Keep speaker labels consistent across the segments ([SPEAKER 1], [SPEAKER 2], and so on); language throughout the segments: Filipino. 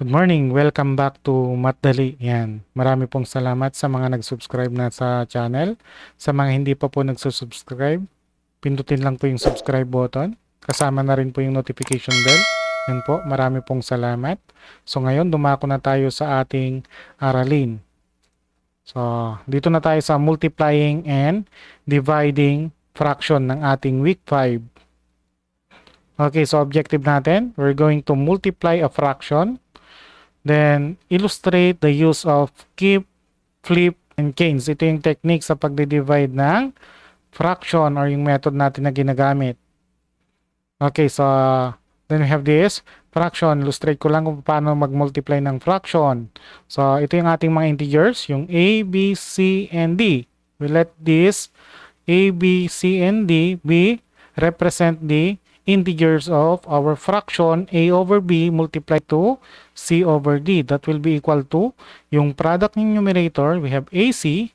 [SPEAKER 1] Good morning, welcome back to Matdali. Yan. Marami pong salamat sa mga nag-subscribe na sa channel. Sa mga hindi pa po nagsusubscribe, pindutin lang po yung subscribe button. Kasama na rin po yung notification bell. Yan po, marami pong salamat. So ngayon, dumako na tayo sa ating aralin. So, dito na tayo sa multiplying and dividing fraction ng ating week 5. Okay, so objective natin, we're going to multiply a fraction. Then, illustrate the use of keep, flip, and cancel. Ito yung technique sa pagdi-divide ng fraction or yung method natin na ginagamit. Okay, so then we have this fraction. Illustrate ko lang kung paano mag-multiply ng fraction. So, ito yung ating mga integers, yung A, B, C, and D. We let this A, B, C, and D be represent the integers of our fraction A over B multiplied to C over D. That will be equal to yung product ng numerator, we have AC.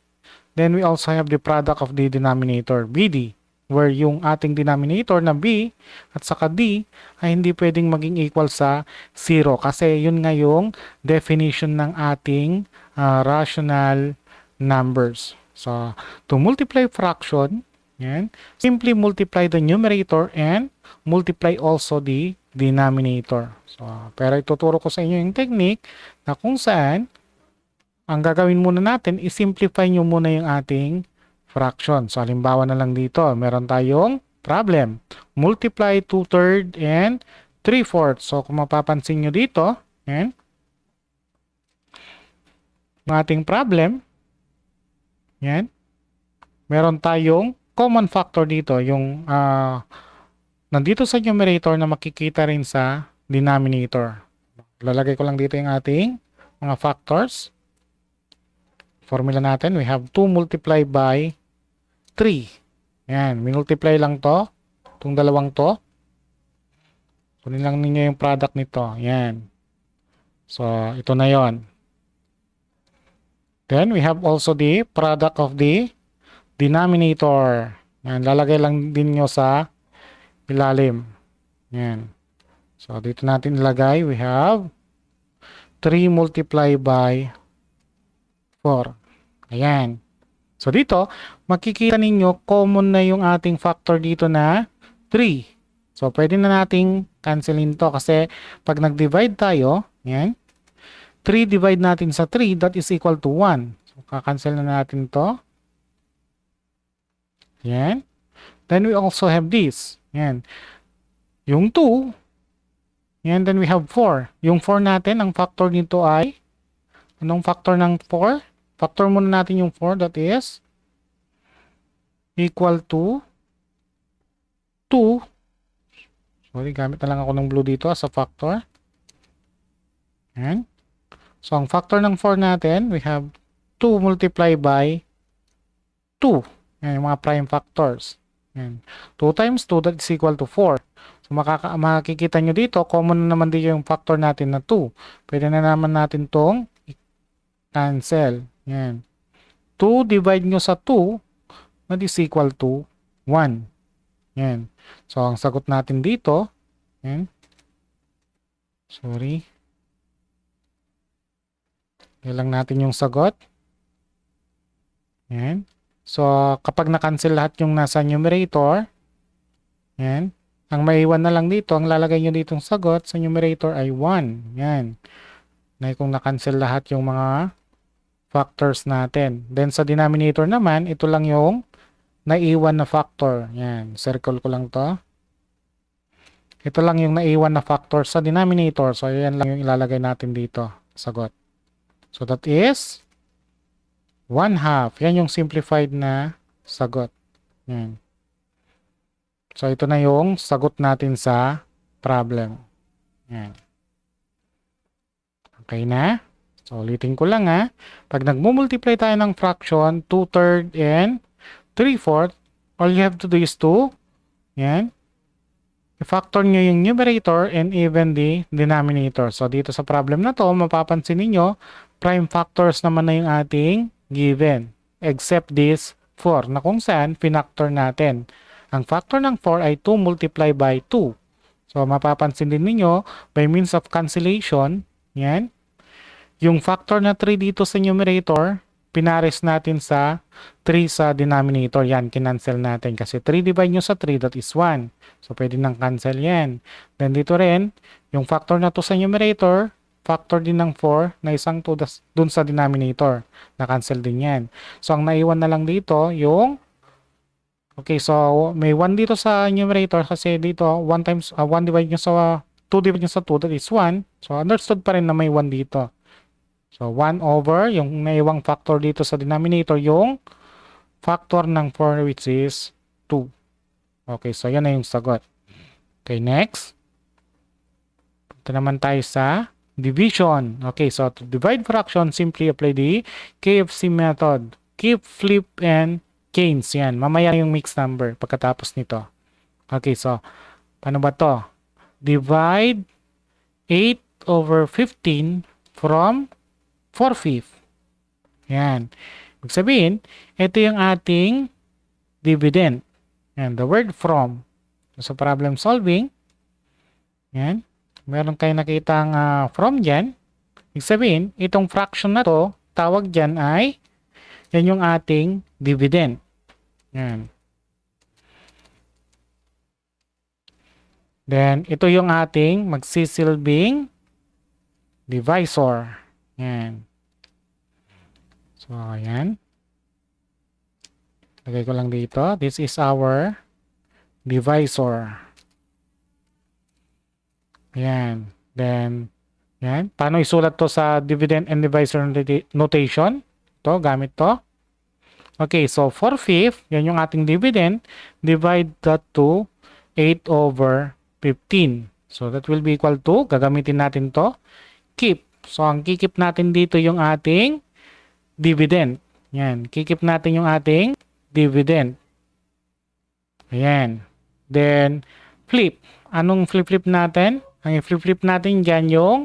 [SPEAKER 1] Then we also have the product of the denominator, BD, where yung ating denominator na B at saka D ay hindi pwedeng maging equal sa 0 kasi yun nga yung definition ng ating rational numbers. So, to multiply fraction, yan, simply multiply the numerator and multiply also the denominator. So, pero ituturo ko sa inyo yung technique na kung saan ang gagawin muna natin is simplify nyo muna yung ating fraction. So, halimbawa na lang dito, meron tayong problem. Multiply 2/3 and 3/4. So, kung mapapansin nyo dito, yan, yung ating problem, yan, meron tayong common factor dito, yung nandito sa numerator na makikita rin sa denominator. Lalagay ko lang dito yung ating mga factors. Formula natin, we have 2 multiplied by 3. Yan, minultiply lang to. Itong dalawang to. Kunin lang ninyo yung product nito. Yan. So, ito na yon. Then, we have also the product of the denominator. Yan, lalagay lang din nyo sa ilalim. Yan. So, dito natin ilagay. We have 3 multiplied by 4. Ayan. So, dito, makikita ninyo, common na yung ating factor dito na 3. So, pwede na nating cancelin to kasi pag nag-divide tayo, yan, 3 divide natin sa 3, that is equal to 1. So, kakancel na natin to. Yan. Then we also have this. Yan. Yung 2. Yan. Then we have 4. Yung 4 natin, ang factor nito ay, anong factor ng 4? Factor muna natin yung 4. That is equal to 2. Sorry, gamit na lang ako ng blue dito as a factor. Yan. So, ang factor ng 4 natin, we have 2 multiplied by 2. Yan, yung mga prime factors. Yan. 2 times 2, that is equal to 4. So, makikita nyo dito, common na naman dito yung factor natin na 2. Pwede na naman natin tong cancel. Yan. 2 divide nyo sa 2, that is equal to 1. Yan. So, ang sagot natin dito, yan. Sorry. Ilang natin yung sagot. Yan. So, kapag na-cancel lahat yung nasa numerator, yan, ang maiwan na lang dito, ang lalagay nyo ditong sagot sa numerator ay 1. Yan. Na kung na-cancel lahat yung mga factors natin. Then, sa denominator naman, ito lang yung naiwan na factor. Yan. Circle ko lang to. Ito lang yung naiwan na factor sa denominator. So, yan lang yung ilalagay natin dito. Sagot. So, that is 1/2. Yan yung simplified na sagot. Yan. So, ito na yung sagot natin sa problem. Yan. Okay na? So, ulitin ko lang ha. Pag nagmumultiply tayo ng fraction, 2/3 and 3/4, all you have to do is to, yan, i-factor nyo yung numerator and even the denominator. So, dito sa problem na to, mapapansin niyo prime factors naman na yung ating given. Except this 4 na kung saan finactor natin. Ang factor ng 4 ay 2 multiplied by 2. So, mapapansin din ninyo, by means of cancellation, Yan. Yung factor na 3 dito sa numerator, pinares natin sa 3 sa denominator. Yan, kinancel natin. Kasi 3 divide nyo sa 3, that is 1. So, pwede nang cancel yan. Then, dito rin, yung factor na to sa numerator, factor din ng 4 na isang 2 dun sa denominator. Na-cancel din yan. So, ang naiwan na lang dito, yung okay, so may 1 dito sa numerator kasi dito 1 times 1 divide nyo sa 2 divide nyo sa 2, that is 1. So understood pa rin na may 1 dito. So 1 over yung naiwang factor dito sa denominator, yung factor ng 4 which is 2. Okay, so yan na yung sagot. Okay, next. Punta naman tayo sa division. Okay, so to divide fraction, simply apply the KFC method. Keep, flip, and canes. Yan. Mamaya yung mixed number pagkatapos nito. Okay, so paano ba to? Divide 8 over 15 from 4/5. Yan. Ibig sabihin, ito yung ating dividend. Yan, the word from. So, problem solving. Yan. Meron kayo nakitang from dyan. Ibig sabihin, itong fraction na to, tawag dyan ay, yan yung ating dividend. Yan. Then, ito yung ating magsisilbing divisor. Yan. So, ayan. Lagay ko lang dito. This is our divisor. Yan. Then, yan. Paano isulat to sa dividend and divisor notation? To, gamit to. Okay, so 4/5, yan yung ating dividend. Divide that to 8 over 15. So that will be equal to, gagamitin natin to, keep. So ang kikip natin dito yung ating dividend. Yan, kikip natin yung ating dividend. Ayan. Then, flip. Anong flip-flip natin? Ang flip-flip natin dyan yung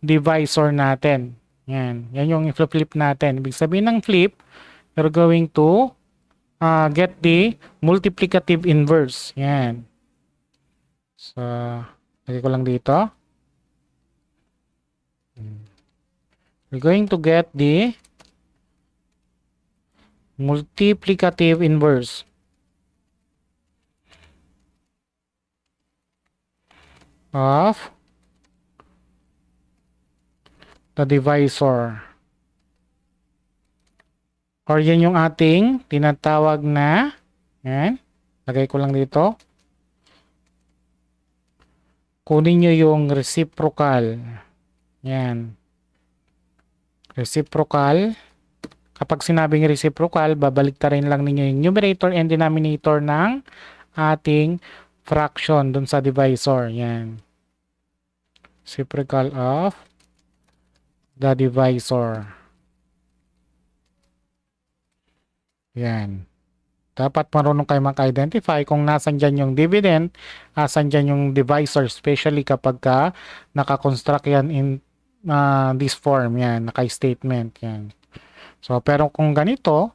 [SPEAKER 1] divisor natin. Yan, yan yung flip-flip natin. Ibig sabihin ng flip, we're going to get the multiplicative inverse. Yan. So, lagay ko lang dito. We're going to get the multiplicative inverse of the divisor. Or yan yung ating tinatawag na, yan, lagay ko lang dito. Kunin nyo yung reciprocal. Yan. Reciprocal. Kapag sinabing reciprocal, babalik ta rin lang ninyo yung numerator and denominator ng ating fraction dun sa divisor. Yan. Reciprocal of the divisor. Yan. Dapat marunong kayo mag-identify kung nasan dyan yung dividend, nasan dyan yung divisor, especially kapag naka-construct yan in this form. Yan, naka-statement. Yan. So, pero kung ganito,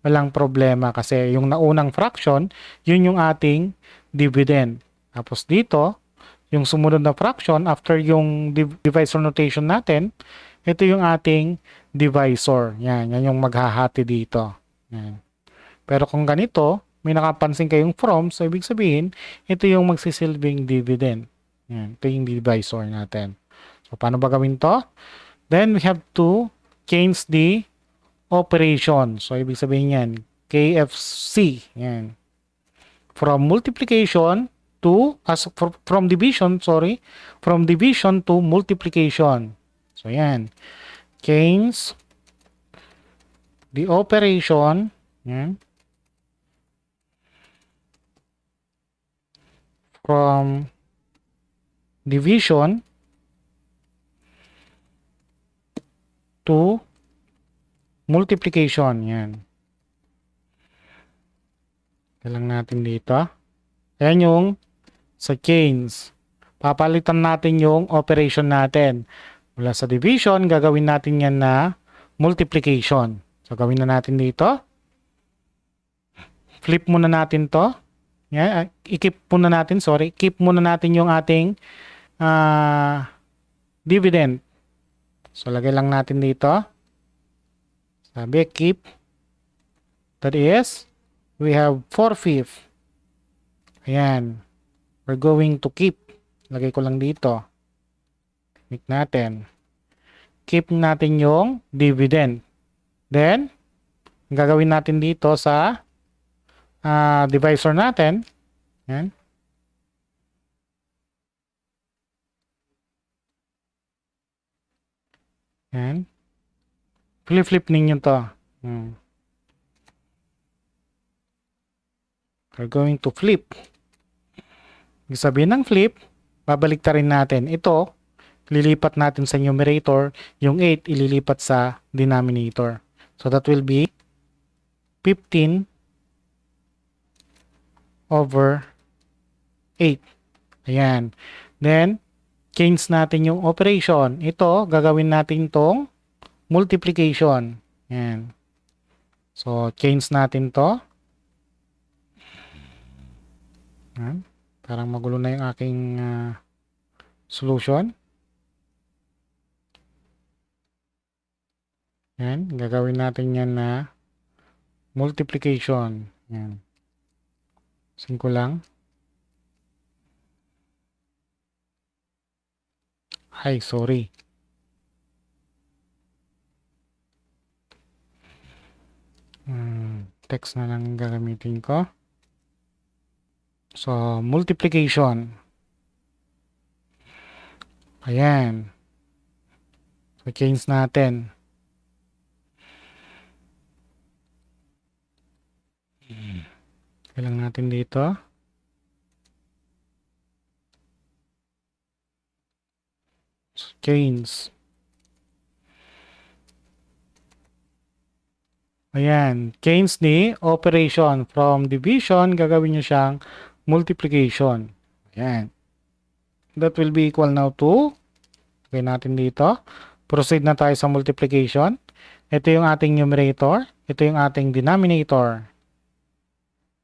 [SPEAKER 1] walang problema kasi yung naunang fraction, yun yung ating dividend. Tapos dito, yung sumunod na fraction, after yung divisor notation natin, ito yung ating divisor. Yan, yan yung maghahati dito. Yan. Pero kung ganito, may nakapansin kayong from, so ibig sabihin, ito yung magsisilbing dividend. Yan, ito yung divisor natin. So, paano ba gawin to? Then, we have to change the operation. So, ibig sabihin yan, KFC. Yan. From multiplication to, from division to multiplication. So, yan. Change the operation, yan, from division to multiplication. Yan. Kailang natin dito. Ayan yung sa change. Papalitan natin yung operation natin. Mula sa division, gagawin natin yan na multiplication. So, gawin na natin dito. Flip muna natin to. Yan. I-keep muna natin, sorry. Keep muna natin yung ating dividend. So, lagay lang natin dito. Sabi, keep. That is, we have 4/5. Ayan. We're going to keep. Lagay ko lang dito. Click natin. Keep natin yung dividend. Then, gagawin natin dito sa divisor natin. Ayan. Ayan. Flip ninyo to. We're going to flip. Ibig sabihin ng flip, babalik ta rin natin. Ito, lilipat natin sa numerator. Yung 8, ililipat sa denominator. So, that will be 15 over 8. Ayan. Then, change natin yung operation. Ito, gagawin natin tong multiplication. Ayan. So, change natin to. Ayan. Parang magulo na yung aking solution. Ayan. Gagawin natin yan na multiplication. Ayan. 5 lang. Ay, sorry. Text na lang gagamitin ko. So, multiplication. Ayan. So, change natin. Kailang natin dito. So, change. Ayan. Change ni operation from division, gagawin nyo siyang multiplication. Ayan. That will be equal now to, okay natin dito. Proceed na tayo sa multiplication. Ito yung ating numerator. Ito yung ating denominator.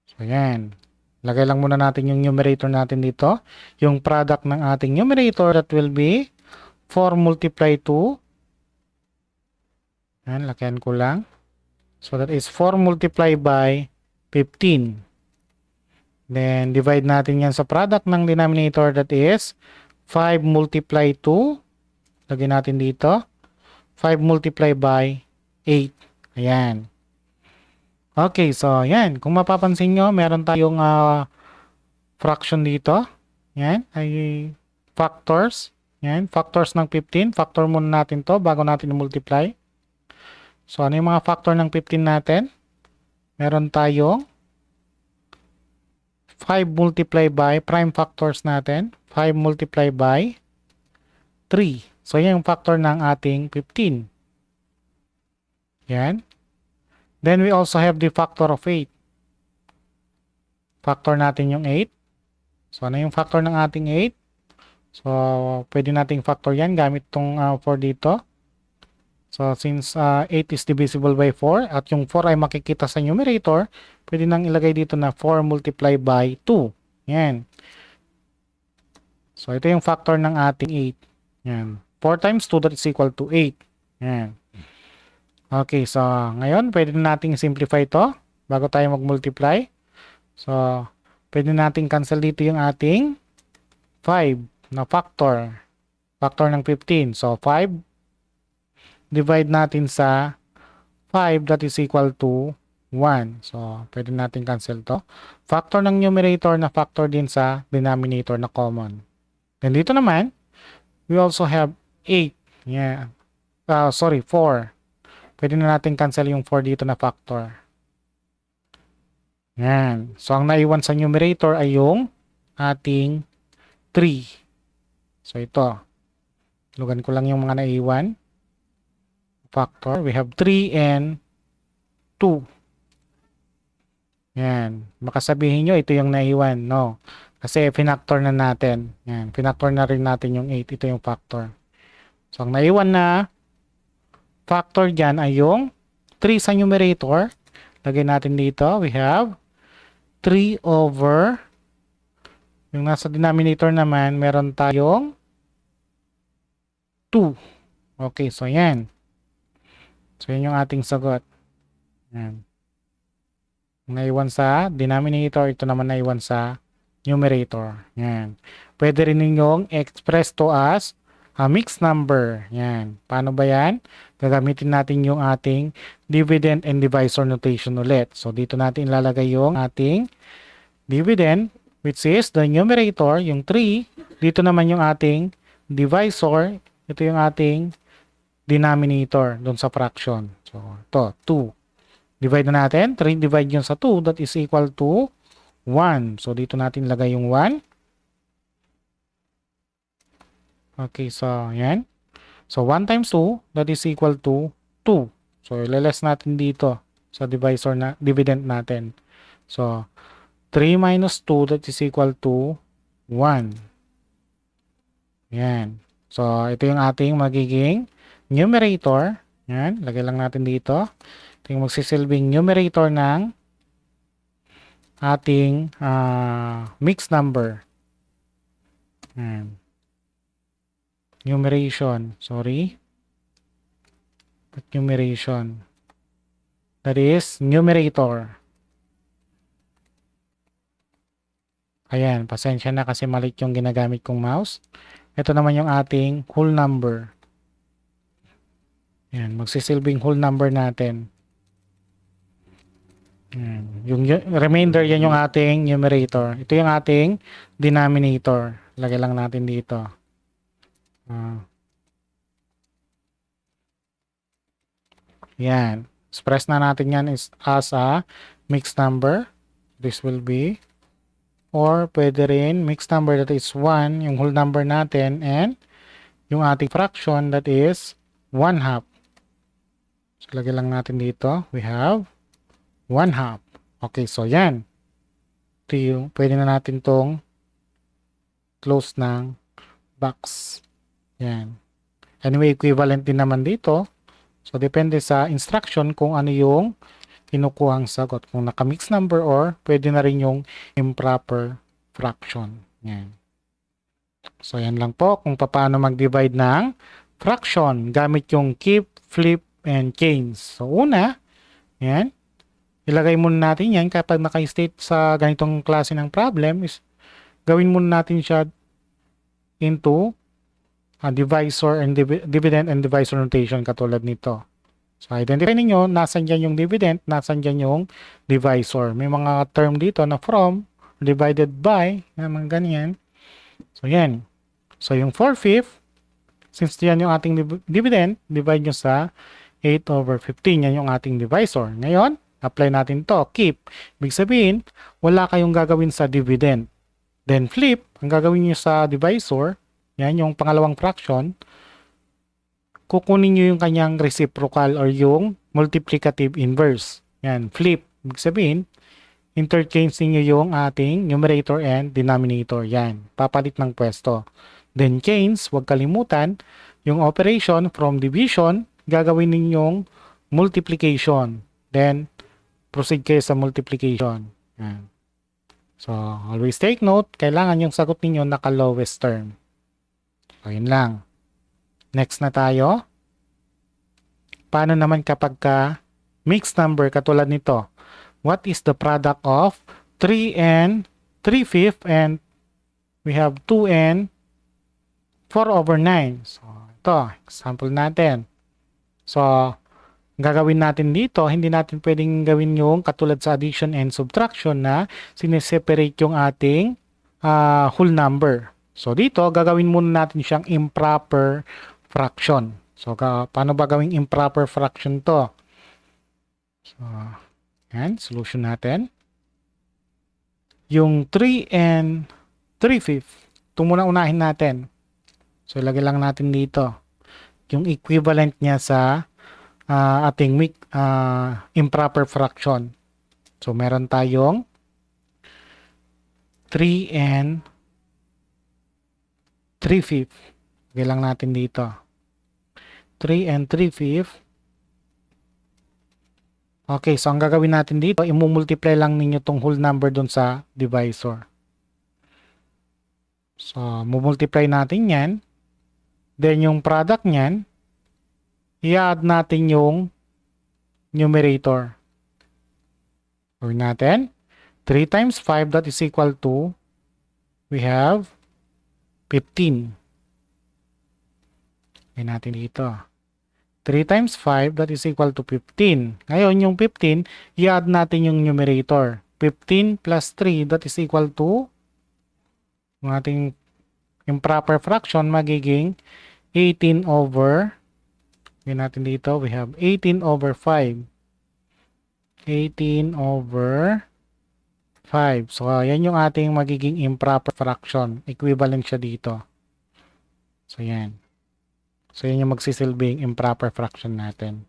[SPEAKER 1] So, ayan. Lagay lang muna natin yung numerator natin dito. Yung product ng ating numerator, that will be 4 multiplied to, ayan, lagyan ko lang. So, that is 4 multiplied by 15. Then, divide natin yan sa product ng denominator, that is 5 multiplied to, lagyan natin dito, 5 multiplied by 8. Ayan. Okay, so, yan. Kung mapapansin nyo, meron tayong fraction dito. Yan, ay factors. Yan, factors ng 15. Factor muna natin to bago natin i-multiply. So, ano yung mga factor ng 15 natin? Meron tayong 5 multiplied by prime factors natin. 5 multiplied by 3. So, yan yung factor ng ating 15. Yan. Then, we also have the factor of 8. Factor natin yung 8. So, ano yung factor ng ating 8? So, pwede nating factor yan gamit itong 4 dito. So, since 8 is divisible by 4 at yung 4 ay makikita sa numerator, pwede nang ilagay dito na 4 multiplied by 2. Yan. So, ito yung factor ng ating 8. Yan. 4 times 2, that is equal to 8. Yan. Okay, so, ngayon, pwede nating simplify ito bago tayo mag-multiply. So, pwede nating cancel dito yung ating 5 na factor. Factor ng 15. So, 5 divide natin sa 5, that is equal to 1. So, pwede natin cancel to. Factor ng numerator na factor din sa denominator na common. Then dito naman, we also have 8. Yeah. 4. Pwede na natin cancel yung 4 dito na factor. Yan. So, ang naiwan sa numerator ay yung ating 3. So, ito. Lugan ko lang yung mga naiwan. Factor. We have 3 and 2. Yan. Makasabihin nyo, ito yung naiwan. No. Kasi pinactor na natin. Yan. Pinactor na rin natin yung 8. Ito yung factor. So, ang naiwan na factor dyan ay yung 3 sa numerator. Lagay natin dito. We have 3 over, yung nasa denominator naman, meron tayong 2. Okay, so yan. So yan yung ating sagot. Yan. Naiwan sa denominator, ito naman naiwan sa numerator. Yan. Pwede rin ninyong express to as a mixed number. Yan. Paano ba yan? Gagamitin natin yung ating dividend and divisor notation ulit. So dito natin ilalagay yung ating dividend, which is the numerator, yung 3. Dito naman yung ating divisor. Ito yung ating denominator doon sa fraction. So ito, 2. Divide na natin. 3 divide yun sa 2. That is equal to 1. So, dito natin lagay yung 1. Okay, so, yan. So, 1 times 2, that is equal to 2. So, ilaless natin dito sa divisor na, dividend natin. So, 3 minus 2, that is equal to 1. Yan. So, ito yung ating magiging numerator. Yan. Lagay lang natin dito. Ito yung magsisilbing numerator ng ating mixed number. Numeration. Sorry. Numeration. That is numerator. Ayan. Pasensya na kasi maliit yung ginagamit kong mouse. Ito naman yung ating whole number. Ayan. Magsisilbing whole number natin. Yung remainder, yan yung ating numerator. Ito yung ating denominator. Lagay lang natin dito. Yan. Express na natin yan as a mixed number. This will be, or pwede rin mixed number that is 1, yung whole number natin, and yung ating fraction that is 1/2. So, lagay lang natin dito. We have 1/2. Okay, so yan. Ito yung, pwede na natin tong close ng box. Yan. Anyway, equivalent din naman dito. So, depende sa instruction kung ano yung kinukuhang sagot. Kung naka-mixed number or pwede na rin yung improper fraction. Yan. So, yan lang po kung paano mag-divide ng fraction gamit yung keep, flip, and change. So, una, yan. Ilagay muna natin yan kapag naka-state sa ganitong klase ng problem is gawin muna natin siya into a divisor and dividend and divisor notation katulad nito. So identify ninyo nasan dyan yung dividend, nasan dyan yung divisor. May mga term dito na from, divided by, na mga ganyan. So yan. So yung 4/5, since yan yung ating dividend, divide nyo sa 8/15. Yan yung ating divisor. Ngayon, apply natin to, keep. Ibig sabihin, wala kayong gagawin sa dividend. Then flip, ang gagawin nyo sa divisor, yan yung pangalawang fraction, kukunin nyo yung kanyang reciprocal or yung multiplicative inverse. Yan, flip. Ibig sabihin, interchange niyo yung ating numerator and denominator. Yan, papalit ng pwesto. Then change, huwag kalimutan, yung operation from division, gagawin ninyong multiplication. Then, proceed kayo sa multiplication. Yan. So, always take note, kailangan yung sagot ninyo naka-lowest term. So, yun lang. Next na tayo. Paano naman kapag mixed number katulad nito? What is the product of 3 and 3/5 and we have 2 and 4/9? So, ito, example natin. So, gagawin natin dito, hindi natin pwedeng gawin yung katulad sa addition and subtraction na sineseparate yung ating whole number. So, dito, gagawin muna natin siyang improper fraction. So, paano ba gawing improper fraction to? So, yan, solution natin. Yung 3 and 3/5, ito muna unahin natin. So, ilagay lang natin dito. Yung equivalent niya sa ating improper fraction. So, meron tayong 3 and 3/5. Ilagay lang natin dito. 3 and 3/5. Okay, so ang gagawin natin dito, imumultiply lang ninyo tong whole number dun sa divisor. So, mumultiply natin yan. Then, yung product nyan, i-add natin yung numerator. Gawin natin. 3 times 5, that is equal to, we have 15. Gawin natin dito. 3 times 5, that is equal to 15. Ngayon, yung 15, i-add natin yung numerator. 15 plus 3, that is equal to, yung ating improper fraction, magiging 18 over, gawin natin dito, we have 18 over 5. 18 over 5. So, yan yung ating magiging improper fraction. Equivalent siya dito. So, yan. So, yan yung magsisilbing improper fraction natin.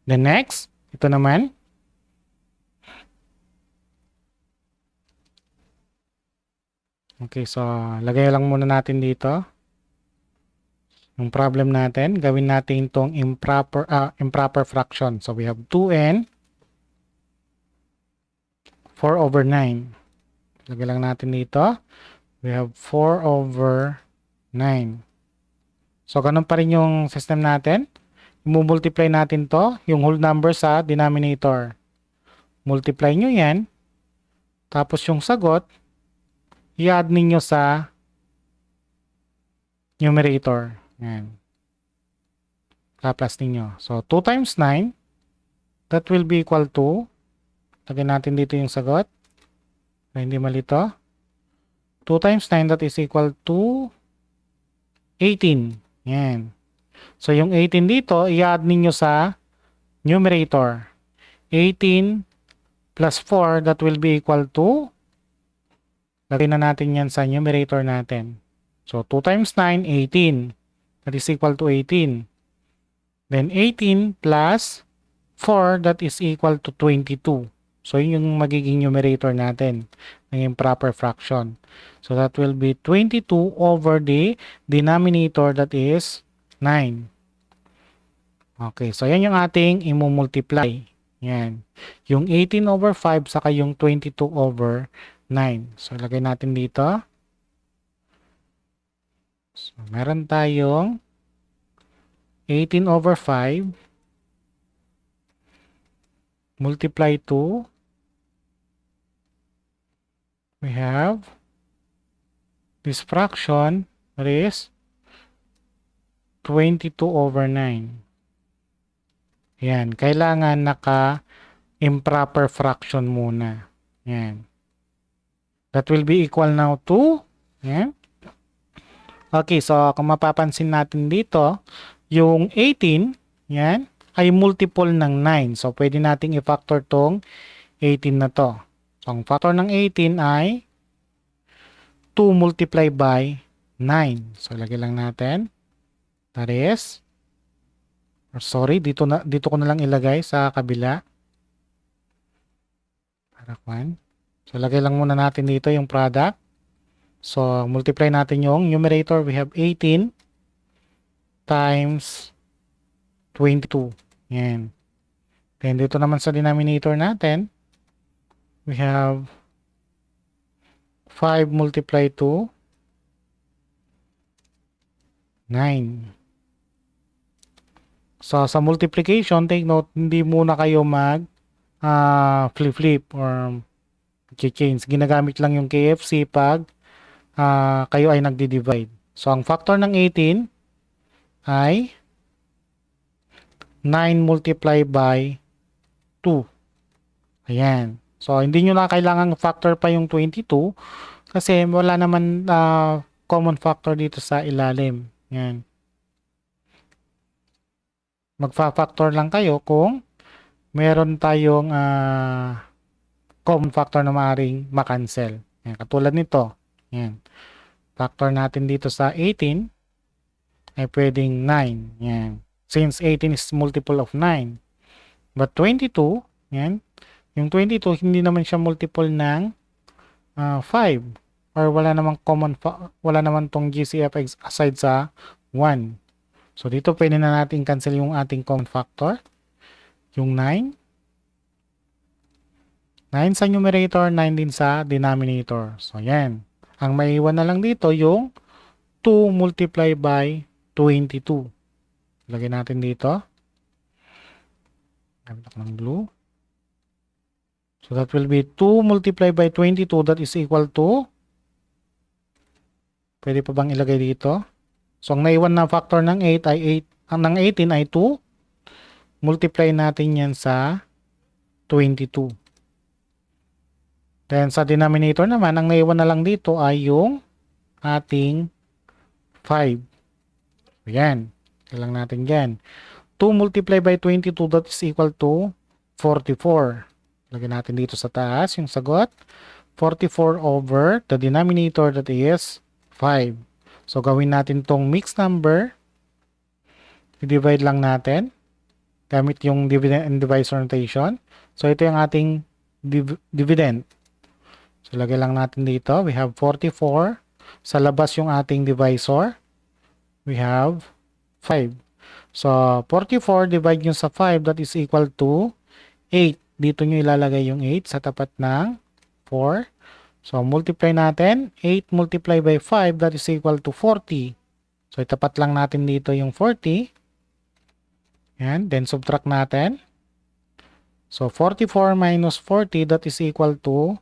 [SPEAKER 1] The next, ito naman. Okay, so, lagay lang muna natin dito. Yung problem natin, gawin natin itong improper fraction. So, we have 2n 4 over 9. Lagay lang natin dito. We have 4 over 9. So, ganun pa rin yung system natin. I-multiply natin to, yung whole number sa denominator. Multiply nyo yan. Tapos yung sagot, i-add ninyo sa numerator. Yan. Plus ninyo. So, 2 times 9, that will be equal to, lagyan natin dito yung sagot. So, hindi mali to. 2 times 9, that is equal to 18. Yan. So, yung 18 dito, i-add ninyo sa numerator. 18 plus 4, that will be equal to, lagay na natin yan sa numerator natin. So, 2 times 9, 18. That is equal to 18. Then, 18 plus 4, that is equal to 22. So, yun yung magiging numerator natin ng improper fraction. So, that will be 22 over the denominator, that is 9. Okay, so yan yung ating i-multiply. Yan. Yung 18 over 5 saka yung 22 over 9. So, lagay natin dito. So, meron tayong 18 over 5 multiply 2. We have this fraction, that is 22 over 9. Yan. Kailangan naka-improper fraction muna. Yan. That will be equal now to, yan. Okay, so kung mapapansin natin dito, yung 18, yan, ay multiple ng 9. So, pwede nating i-factor tong 18 na to. So, ang factor ng 18 ay 2 multiplied by 9. So, lagay lang natin. That is, sorry, dito ko na lang ilagay sa kabila. So, lagay lang muna natin dito yung product. So, multiply natin yung numerator. We have 18 times 22. Yan. Then, dito naman sa denominator natin, we have 5 multiplied to 9. So, sa multiplication, take note, hindi muna kayo flip-flip or change. Ginagamit lang yung KFC pag kayo ay nagdi-divide. So, ang factor ng 18 ay 9 multiplied by 2. Ayan. So, hindi nyo na kailangan factor pa yung 22 kasi wala naman common factor dito sa ilalim. Ayan. Magfa-factor lang kayo kung meron tayong common factor na maaaring makancel. Ayan. Katulad nito. Ayan. Factor natin dito sa 18 ay pwedeng 9. Ayan. Since 18 is multiple of 9. But 22, yan, yung 22 hindi naman siya multiple ng 5 or wala naman tong GCF aside sa 1. So dito pwede na natin cancel yung ating common factor. Yung 9. 9 sa numerator, 9 din sa denominator. So yan. Ang maiwan na lang dito yung 2 multiplied by 22. Lagay natin dito. Gamit ako ng blue. So that will be 2 multiplied by 22, that is equal to, pwede pa bang ilagay dito? So ang naiwan na factor ng 8 ay 8, ang ng 18 ay 2. Multiply natin yan sa 22. Then sa denominator naman, ang naiwan na lang dito ay yung ating 5. Ayan. Kailang natin dyan. 2 multiplied by 22, that is equal to 44. Lagyan natin dito sa taas yung sagot. 44 over the denominator, that is 5. So gawin natin tong mixed number. I-divide lang natin gamit yung dividend and divisor notation. So ito yung ating dividend. So lagay lang natin dito. We have 44. Sa labas yung ating divisor. We have 5. So 44 divide nyo sa 5, that is equal to 8. Dito nyo ilalagay yung 8 sa tapat ng 4. So multiply natin. 8 multiply by 5, that is equal to 40. So itapat lang natin dito yung 40. Yan. Then subtract natin. So 44 minus 40, that is equal to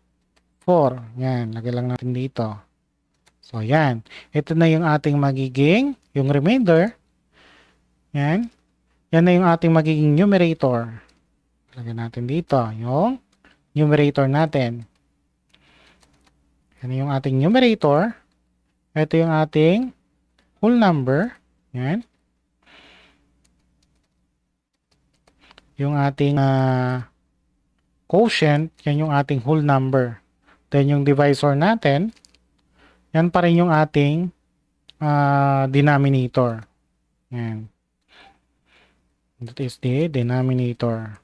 [SPEAKER 1] 4. Yan. Lagay lang natin dito. So yan. Ito na yung ating magiging, yung remainder. Yan. Yan na yung ating magiging numerator. Lagyan natin dito yung numerator natin. Yan yung ating numerator. Ito yung ating whole number. Yan. Yung ating quotient, yan yung ating whole number. Then yung divisor natin, yan pa rin yung ating denominator. Yan. That is the denominator.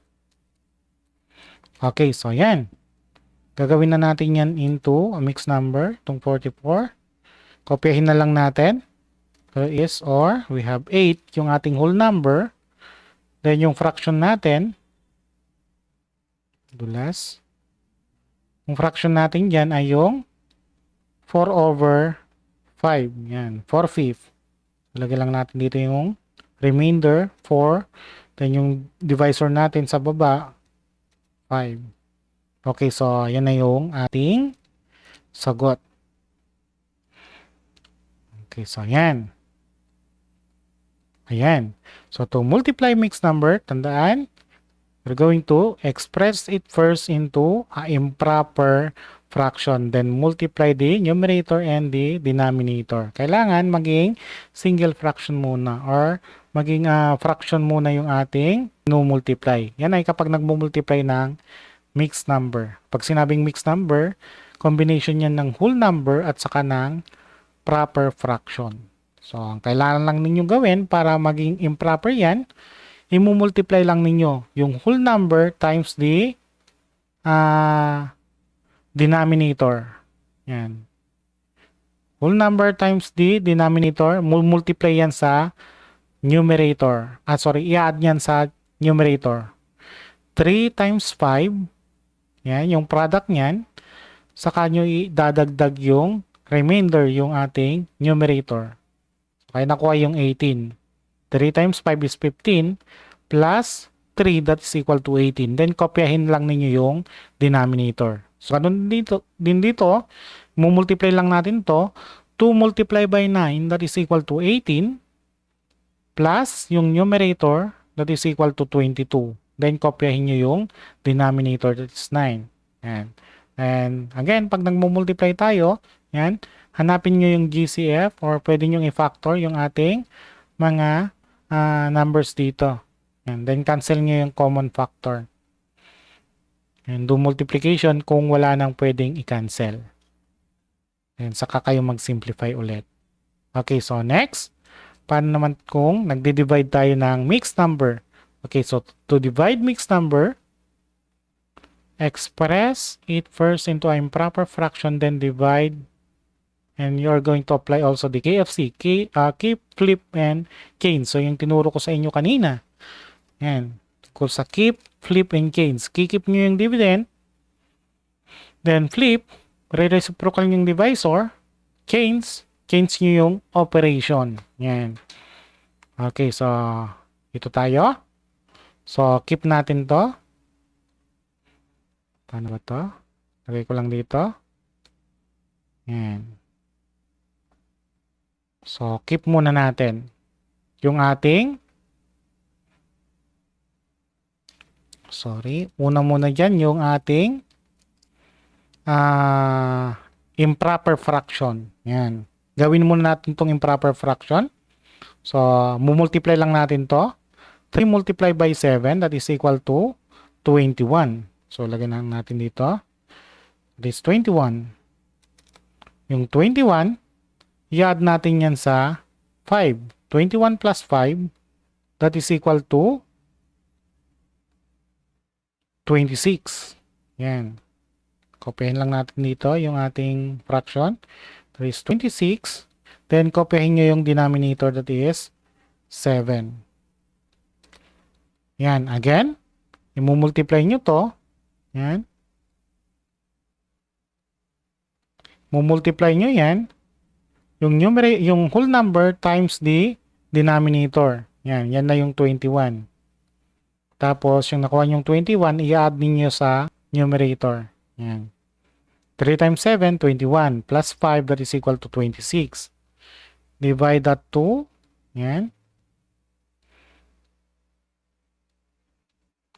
[SPEAKER 1] Okay, so yan. Gagawin na natin yan into a mixed number, itong 44. Kopyahin na lang natin. So is or, we have 8, yung ating whole number. Then yung fraction natin, dulas. Yung fraction natin dyan ay yung 4 over 5. Yan, 4/5. Lagay lang natin dito yung remainder, 4. Then yung divisor natin sa baba, 5. Okay, so yan na yung ating sagot. Okay, so yan. Ayan. So to multiply mixed number, tandaan, we're going to express it first into a improper fraction. Then multiply the numerator and the denominator. Kailangan maging single fraction muna or maging fraction muna yung ating no-multiply. Yan ay kapag nagmo-multiply ng mixed number. Pag sinabing mixed number, combination yan ng whole number at saka ng proper fraction. So, ang kailangan lang ninyo gawin para maging improper yan, i-multiply lang ninyo yung whole number times the denominator. Yan. Whole number times the denominator, multiply yan sa numerator. I-add yan sa numerator. 3 times 5, yan, yung product niyan, saka nyo idadagdag yung remainder, yung ating numerator. Kaya nakuha yung 18. 3 times 5 is 15 plus 3, that is equal to 18. Then kopyahin lang ninyo yung denominator. So ganun dito, mumultiply lang natin to. 2 multiply by 9, that is equal to 18 plus yung numerator, that is equal to 22. Then kopyahin nyo yung denominator, that is 9. Yan. And again, pag nagmumultiply tayo, yan, hanapin nyo yung GCF or pwede nyo i-factor yung ating mga numbers dito. And then cancel nyo yung common factor. And do multiplication kung wala nang pwedeng i-cancel. And saka kayo mag-simplify ulit. Okay, so next. Paano naman kung nagdi-divide tayo ng mixed number? Okay, so to divide mixed number, express it first into an improper fraction, then divide. And you're going to apply also the KFC, keep, flip, and cancel. So yung tinuro ko sa inyo kanina. Yan. Kung sa keep, flip, and cancel. Kikip nyo yung dividend. Then flip, re-reciprocal yung divisor. Cancel nyo yung operation. Yan. Okay, so ito tayo. So, keep natin to. Paano ba to? Lagay ko lang dito. Yan. So, keep muna natin yung ating, una muna dyan yung ating improper fraction. Yan. Gawin muna natin tong improper fraction. So, mumultiply lang natin to. 3 multiplied by 7, that is equal to 21. So, lagyan lang natin dito. That is 21. Yung 21, i-add natin yan sa 5. 21 plus 5, that is equal to 26. Yan. Kopyahin lang natin dito yung ating fraction. That is 26. Then, kopyahin nyo yung denominator, that is 7. Yan. Again, i-multiply nyo to. Yan. Mumultiply nyo yan. Yung whole number times the denominator. Yan. Yan na yung 21. Tapos, yung nakuha yung 21, i-add ninyo sa numerator. Yan. 3 times 7, 21. Plus 5, that is equal to 26. Divide that 2. Yan.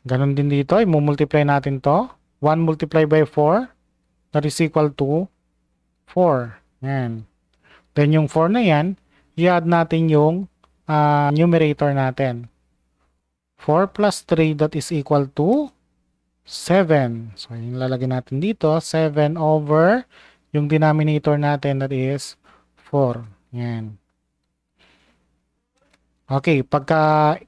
[SPEAKER 1] Ganon din dito. I-multiply natin to. 1 multiplied by 4, that is equal to 4. Yan. Then yung 4 na yan, i-add natin yung numerator natin. 4 plus 3, that is equal to 7. So, yung lalagyan natin dito, 7 over yung denominator natin, that is 4. Yan. Okay, pagka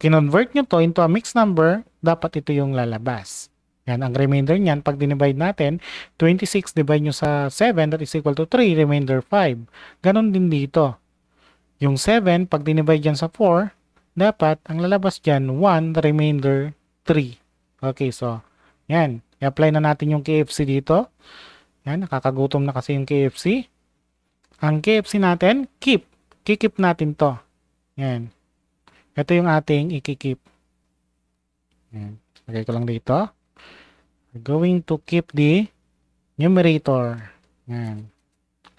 [SPEAKER 1] kinonvert nyo to into a mixed number, dapat ito yung lalabas. Yan, ang remainder niyan, pag dinivide natin, 26 divide nyo sa 7, that is equal to 3, remainder 5. Ganon din dito. Yung 7, pag dinivide yan sa 4, dapat, ang lalabas dyan, 1, the remainder 3. Okay, so, yan. I-apply na natin yung KFC dito. Yan, nakakagutom na kasi yung KFC. Ang KFC natin, keep. Kikip natin to. Yan. Ito yung ating ikikip. Yan. Lagay ko lang dito. We're going to keep the numerator. Yan.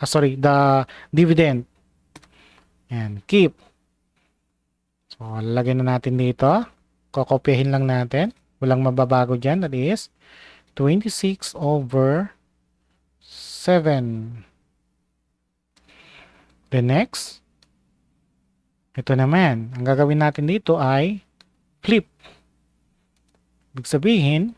[SPEAKER 1] Sorry, the dividend. Yan. Keep. So, lagay na natin dito. Kokopyahin lang natin. Walang mababago dyan. That is 26 over 7. The next, ito naman. Ang gagawin natin dito ay flip. Ibig sabihin,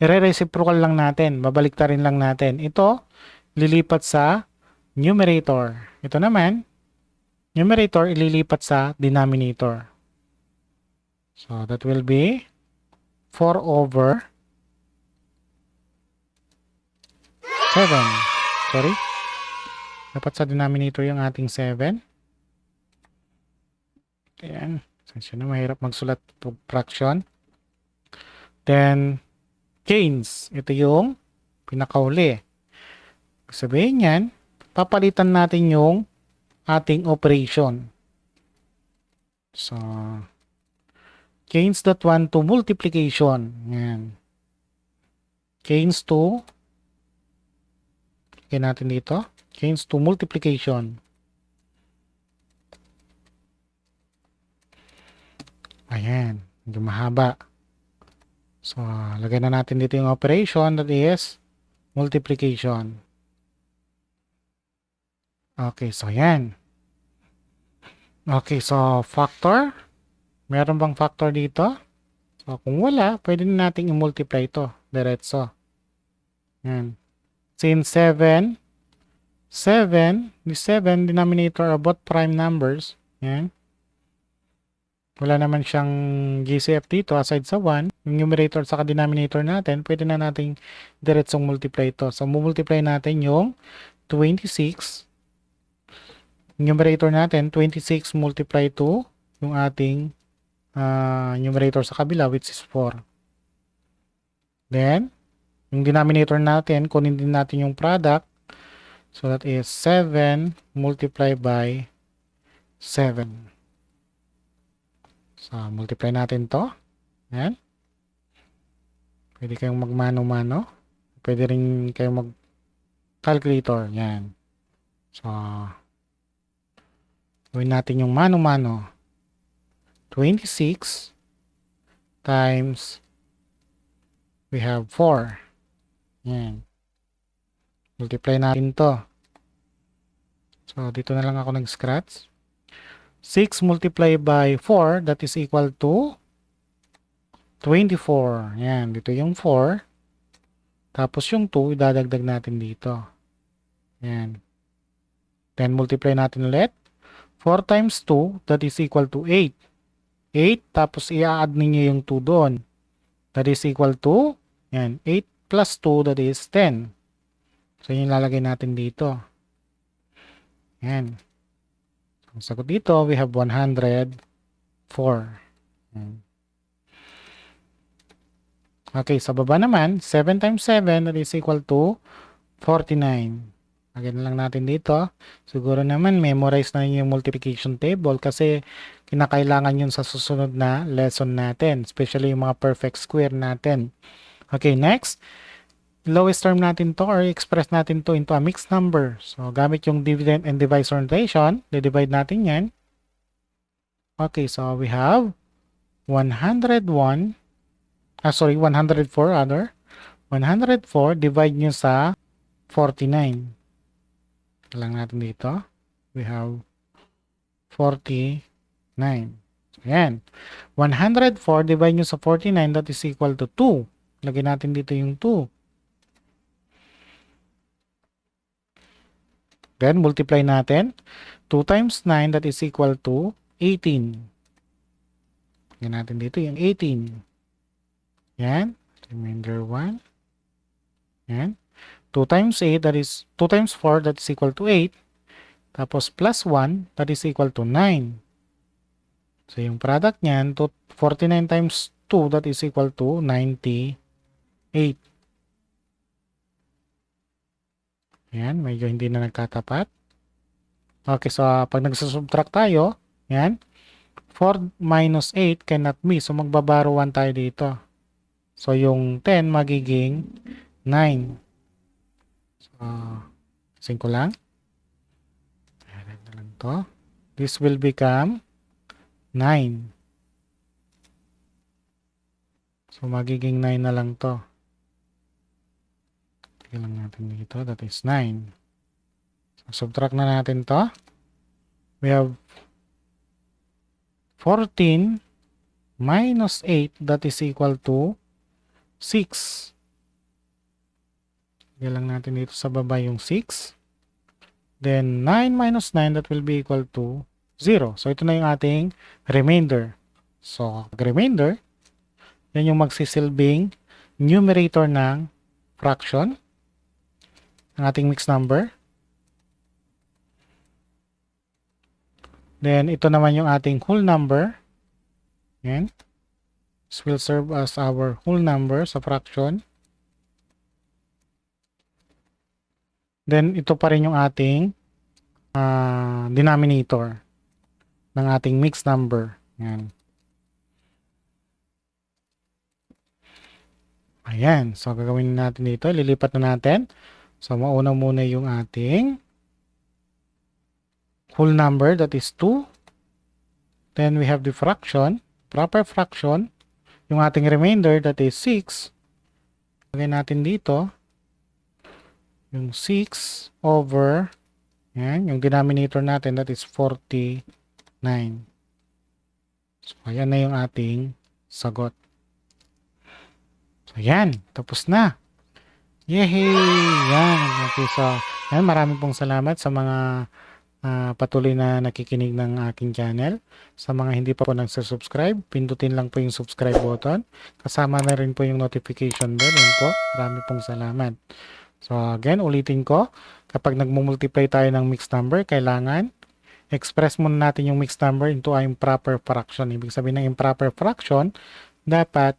[SPEAKER 1] i-reciprocal lang natin. Babaliktarin lang natin. Ito, lilipat sa numerator. Ito naman, numerator ililipat sa denominator. So, that will be 4 over 7. Sorry. Dapat sa denominator yung ating 7. Ayan. Sensya na, mahirap magsulat fraction. Then, gains. Ito yung pinakauli. Sabihin yan, papalitan natin yung ating operation. So, gains that one to multiplication. Ayan. Gains to, lagyan natin dito. Gains to multiplication. Ayan. Medyo mahaba. So, lagay na natin dito yung operation that is multiplication. Okay, so yan. Okay, so factor. Meron bang factor dito? So, kung wala, pwede na natin i-multiply ito. Diretso. Yan. Since 7, the 7 denominator are both prime numbers. Yan. Wala naman siyang GCF dito aside sa 1. Yung numerator sa denominator natin, pwede na nating diretsong multiply ito. So, multiply natin yung 26. Numerator natin, 26 multiply to yung ating numerator sa kabila, which is 4. Then, yung denominator natin, kunin din natin yung product. So, that is 7 multiplied by 7. So, multiply natin to. Yan. Pwede kayong magmano-mano. Pwede rin kayong mag-calculator. Yan. So, gawin natin yung mano-mano. 26 times we have 4. Yan. Multiply natin to. So, dito na lang ako nag-scratch. 6 multiplied by 4, that is equal to 24. Yan. Dito yung 4. Tapos yung 2, idadagdag natin dito. Yan. Then, multiply natin ulit. 4 times 2, that is equal to 8. 8, tapos i-add ninyo yung 2 doon. That is equal to, yan, 8 plus 2, that is 10. So, yun lalagay natin dito. Yan. Ang sagot dito, we have 104. Yan. Okay, sa baba naman, 7 times 7, that is equal to 49. Lagyan na lang natin dito. Siguro naman, memorize na yung multiplication table kasi kinakailangan yun sa susunod na lesson natin, especially yung mga perfect square natin. Okay, next. Lowest term natin to or express natin to into a mixed number. So, gamit yung dividend and divisor notation, divide natin yan. Okay, so we have 104 rather. 104 divide nyo sa 49. Lang natin dito. We have 49. So, yan. 104 divide nyo sa 49, that is equal to 2. Lagyan natin dito yung 2. Then, multiply natin. 2 times 9, that is equal to 18. Lagyan natin dito yung 18. Yan. Remainder 1. Yan. 2 times 8, that is 2 times 4, that is equal to 8. Tapos plus 1, that is equal to 9. So yung product niyan, 49 times 2, that is equal to 98. Yan, medyo hindi na nagkatapat. Okay, so pag nagsasubtract tayo, yan, 4 minus 8 cannot be. So magbabaro 1 tayo dito. So yung 10 magiging 9. So, 5 lang. Ayan na lang to. This will become 9. So, magiging 9 na lang to. Tignan lang natin dito. That is 9. So, subtract na natin to. We have 14 minus 8, that is equal to 6. Tignan lang natin dito sa baba yung 6. Then, 9 minus 9, that will be equal to 0. So, ito na yung ating remainder. So, remainder, yan yung magsisilbing numerator ng fraction, ng ating mixed number. Then, ito naman yung ating whole number. Yan. This will serve as our whole number sa fraction. Then, ito pa rin yung ating denominator ng ating mixed number. Yan. Ayan. So, gagawin natin dito. Lilipat na natin. So, mauna muna yung ating whole number, that is 2. Then, we have the fraction, proper fraction. Yung ating remainder, that is 6. Lagay natin dito. Yung 6 over, yan, yung denominator natin, that is 49. So, ayan na yung ating sagot. So, yan. Tapos na. Yehey! Yan. Okay, so, yan. Maraming pong salamat sa mga patuloy na nakikinig ng aking channel. Sa mga hindi pa po nagsasubscribe, pindutin lang po yung subscribe button. Kasama na rin po yung notification bell. Yan po. Marami pong salamat. So, again, ulitin ko. Kapag nagmumultiply tayo ng mixed number, kailangan express muna natin yung mixed number into a improper fraction. Ibig sabihin ng improper fraction, dapat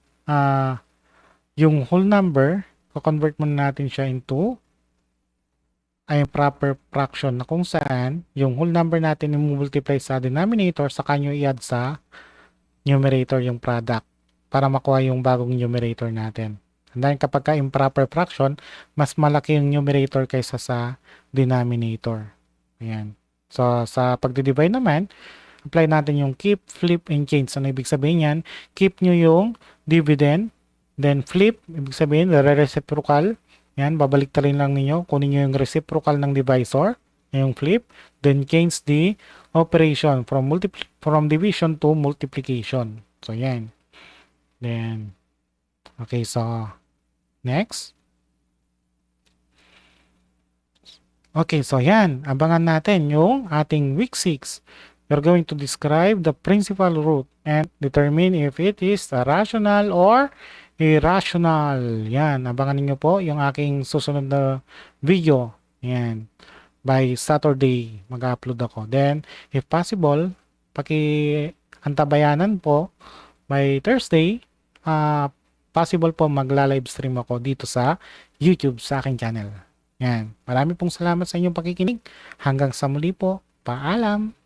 [SPEAKER 1] yung whole number, convert muna natin siya into a improper fraction na kung saan yung whole number natin i-multiply sa denominator, saka nyo i-add sa numerator yung product para makuha yung bagong numerator natin. And then kapag ka improper fraction, mas malaki yung numerator kaysa sa denominator. Ayan. So sa pagdi-divide naman, apply natin yung keep, flip, and change. Ano ibig sabihin yan? Keep nyo yung dividend, then flip, ibig sabihin, reciprocal. Yan, babalik rin lang ninyo. Kunin nyo yung reciprocal ng divisor, yung flip, then change the operation from division to multiplication. So, yan. Then, okay, so, next. Okay, so yan. Abangan natin yung ating week 6. We're going to describe the principal root and determine if it is a rational or irrational. Yan. Abangan niyo po yung aking susunod na video. Yan. By Saturday, mag-upload ako. Then, if possible, paki-antabayanan po by Thursday, possible po magla-live stream ako dito sa YouTube sa aking channel. Yan. Marami pong salamat sa inyong pakikinig. Hanggang sa muli po. Paalam!